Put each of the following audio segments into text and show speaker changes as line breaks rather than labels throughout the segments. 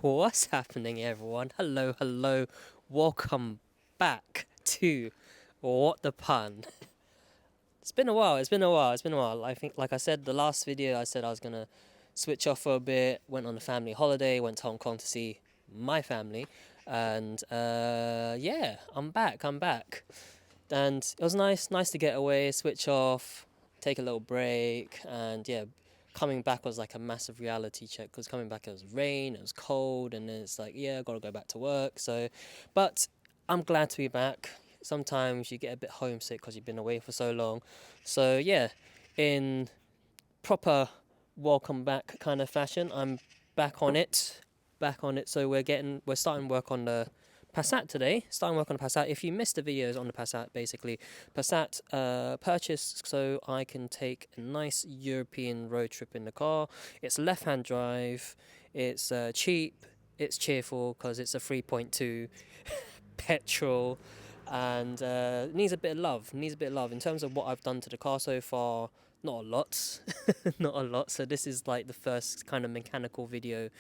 What's happening, everyone? Hello, welcome back to What the Pun. It's been a while. I think, like I said, the last video I said I was gonna switch off for a bit, went on a family holiday, went to Hong Kong to see my family, and yeah, I'm back, and it was nice to get away, switch off, take a little break, and yeah, coming back was like a massive reality check, because coming back it was rain, it was cold, and then it's like, yeah, I gotta go back to work. So, but I'm glad to be back. Sometimes you get a bit homesick because you've been away for so long. So yeah, in proper welcome back kind of fashion, I'm back on it. So we're starting work on the Passat today. If you missed the videos on the Passat, basically Passat purchased so I can take a nice European road trip in the car. It's left-hand drive. It's cheap. It's cheerful because it's a 3.2 petrol, and needs a bit of love. In terms of what I've done to the car so far, not a lot. Not a lot. So this is like the first kind of mechanical video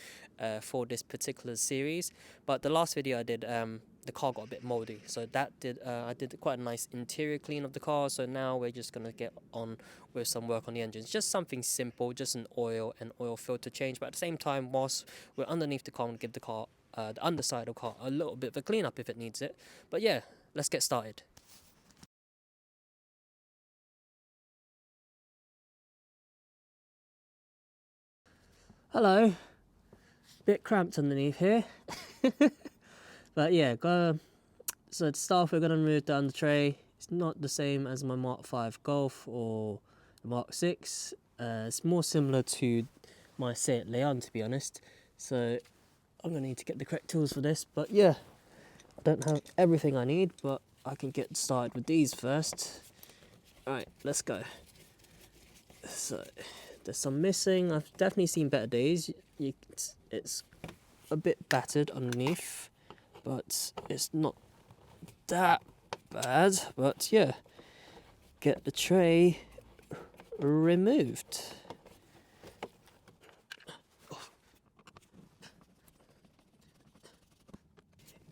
for this particular series. But the last video I did, the car got a bit moldy, so I did quite a nice interior clean of the car. So now we're just gonna get on with some work on the engines, just something simple, just an oil and oil filter change. But at the same time, whilst we're underneath the car, I'm gonna give the car the underside of the car a little bit of a clean up if it needs it. But yeah, let's get started. Hello. Bit cramped underneath here. But yeah, so to start off, we're going to remove the Undertray. It's not the same as my Mark 5 Golf or the Mark 6. It's more similar to my Seat Leon, to be honest. So I'm going to need to get the correct tools for this. But yeah, I don't have everything I need, but I can get started with these first. Alright, let's go. So there's some missing. I've definitely seen better days. It's a bit battered underneath, but it's not that bad. But yeah, get the tray removed.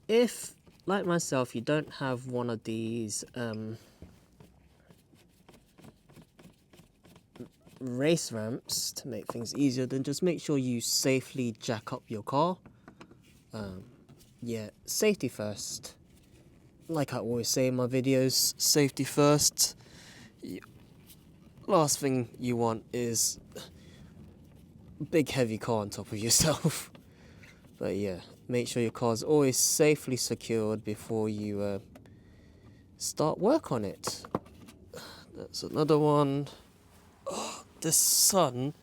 If, like myself, you don't have one of these race ramps to make things easier, then just make sure you safely jack up your car. Yeah, safety first. Like I always say in my videos, safety first. Last thing you want is a big heavy car on top of yourself. But yeah, make sure your car's always safely secured before you start work on it. That's another one. Oh, the sun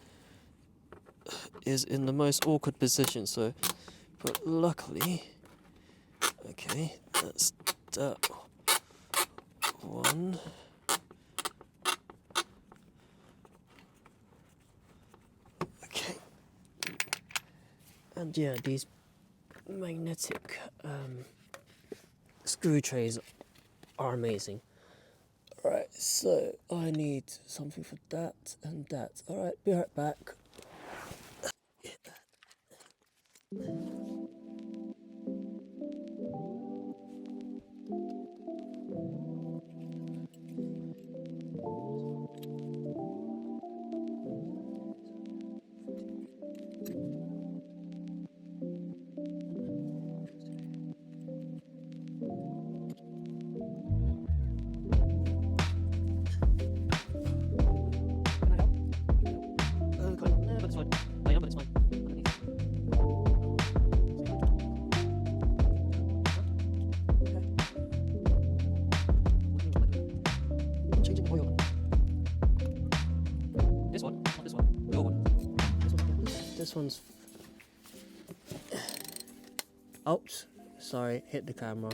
is in the most awkward position, but luckily, okay, that's that one. Okay, and yeah, these magnetic screw trays are amazing. Alright, so I need something for that and that. Alright, be right back. This one's... Oops, sorry, hit the camera.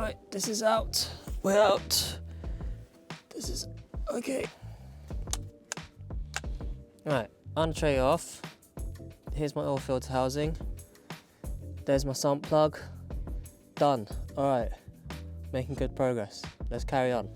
Right, this is out. We're out. This is okay. Right, Undertray off. Here's my oil filter housing. There's my sump plug. Done. Alright, making good progress. Let's carry on.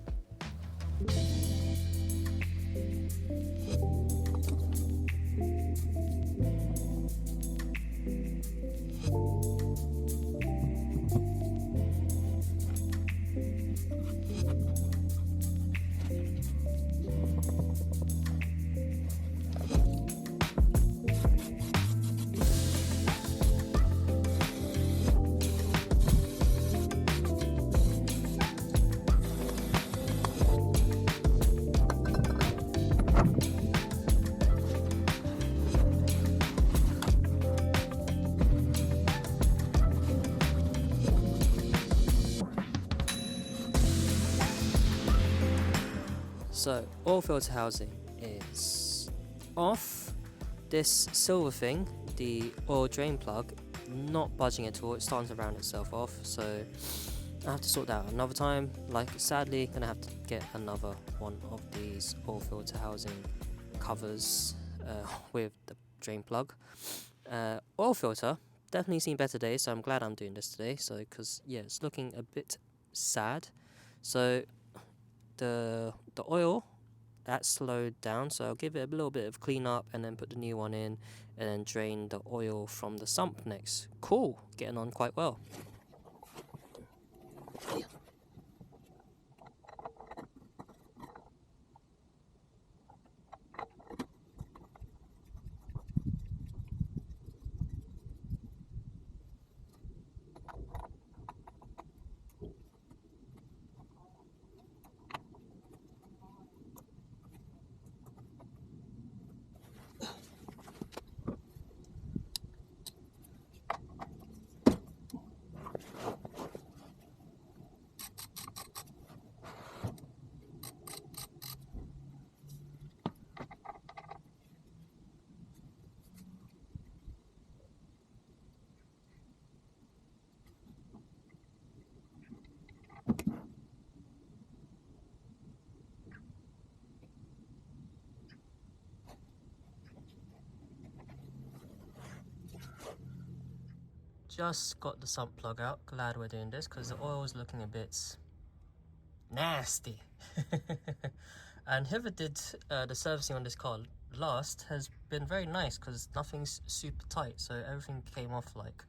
So, oil filter housing is off. This silver thing, the oil drain plug, not budging at all. It's starting to round itself off, so I have to sort that out another time. Like, sadly, gonna have to get another one of these oil filter housing covers with the drain plug. Oil filter definitely seen better days, so I'm glad I'm doing this today. So, because yeah, it's looking a bit sad. So the oil that slowed down, so I'll give it a little bit of clean up and then put the new one in and then drain the oil from the sump next. Cool, getting on quite well. Just got the sump plug out. Glad we're doing this because the oil is looking a bit nasty. And whoever did the servicing on this car last has been very nice because nothing's super tight, so everything came off like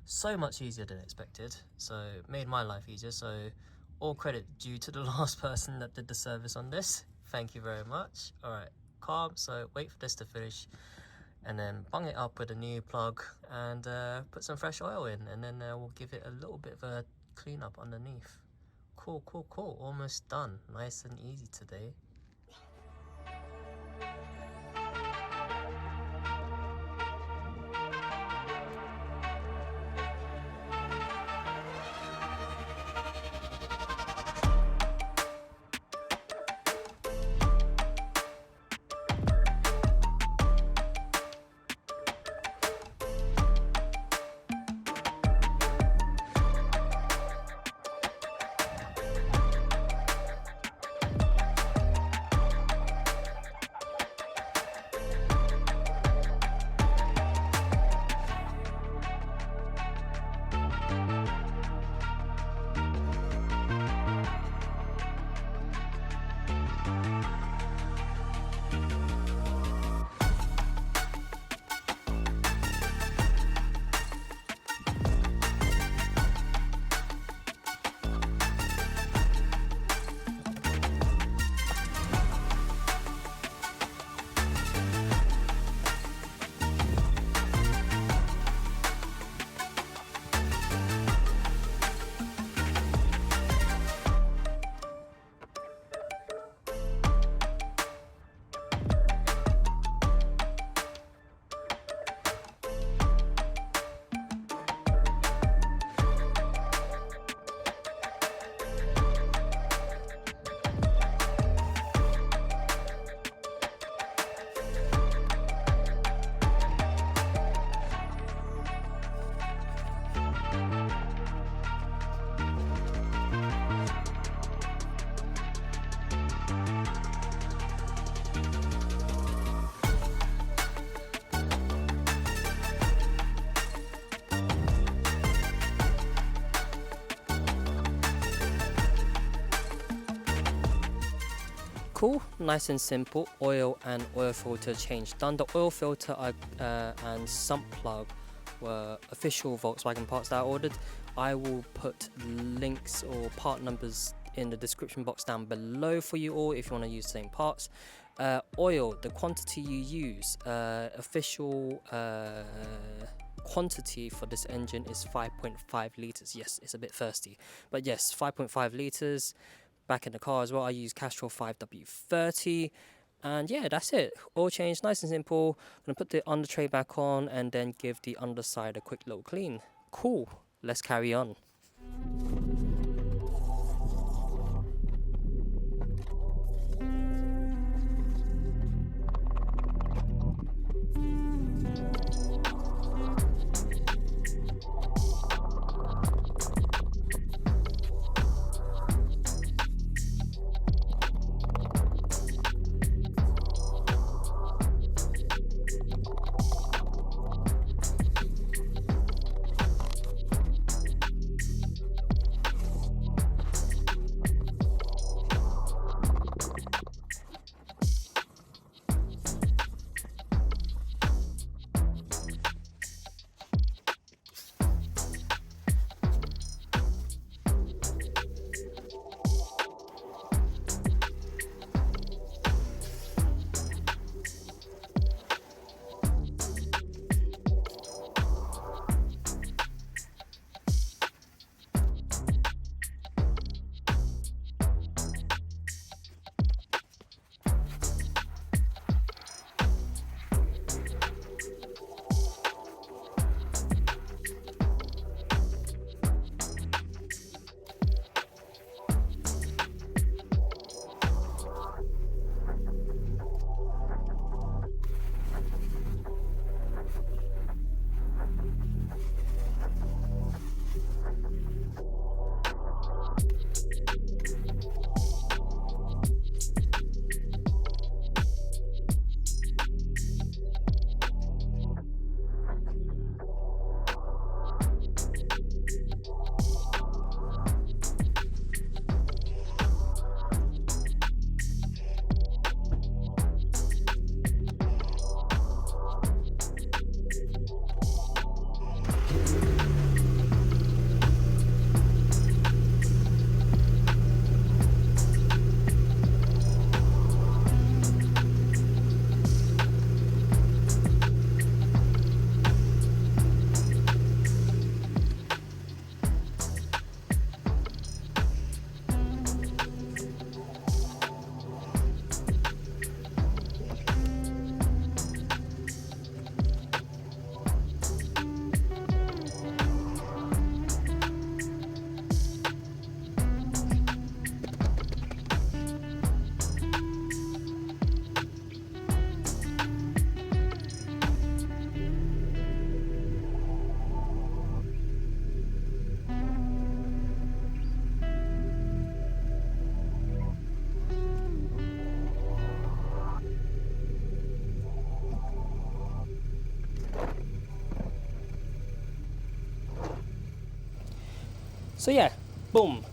so much easier than expected. So it made my life easier. So all credit due to the last person that did the service on this. Thank you very much. All right, calm. So wait for this to finish, and then bung it up with a new plug and put some fresh oil in, and then we'll give it a little bit of a clean up underneath. Cool, cool, cool. Almost done. Nice and easy today. cool, nice and simple. Oil and oil filter change done. The oil filter and sump plug were official Volkswagen parts that I ordered. I will put links or part numbers in the description box down below for you all if you want to use the same parts. Oil, the quantity you use, official quantity for this engine is 5.5 litres. Yes, it's a bit thirsty, but yes, 5.5 litres. Back in the car as well, I use Castrol 5W30, and yeah, that's it. Oil change, nice and simple. I'm gonna put the Undertray back on and then give the underside a quick little clean. Cool, let's carry on. So yeah, boom.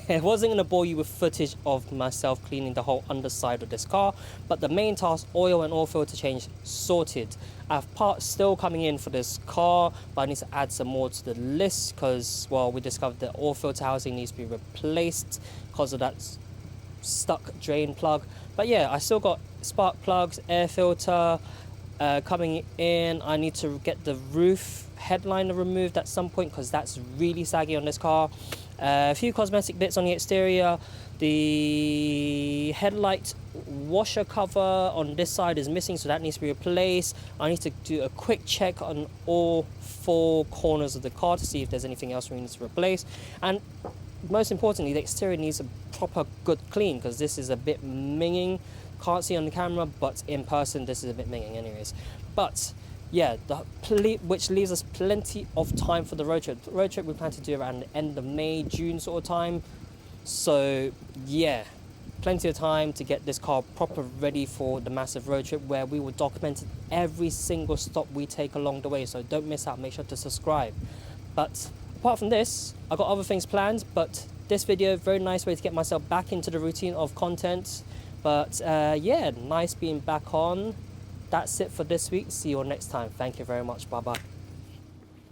I wasn't going to bore you with footage of myself cleaning the whole underside of this car, but the main task, oil and oil filter change, sorted. I have parts still coming in for this car, but I need to add some more to the list because, well, we discovered the oil filter housing needs to be replaced because of that stuck drain plug. But yeah, I still got spark plugs, air filter coming in. I need to get the roof headliner removed at some point because that's really saggy on this car. A few cosmetic bits on the exterior. The headlight washer cover on this side is missing, so that needs to be replaced. I need to do a quick check on all four corners of the car to see if there's anything else we need to replace. And most importantly, the exterior needs a proper good clean because this is a bit minging. Can't see on the camera, but in person this is a bit minging anyways. But yeah, which leaves us plenty of time for the road trip. The road trip we plan to do around the end of May, June sort of time. So yeah, plenty of time to get this car proper ready for the massive road trip where we will document every single stop we take along the way. So don't miss out, make sure to subscribe. But apart from this, I've got other things planned, but this video, very nice way to get myself back into the routine of content. But yeah, nice being back on. That's it for this week. See you all next time. Thank you very much. Bye bye.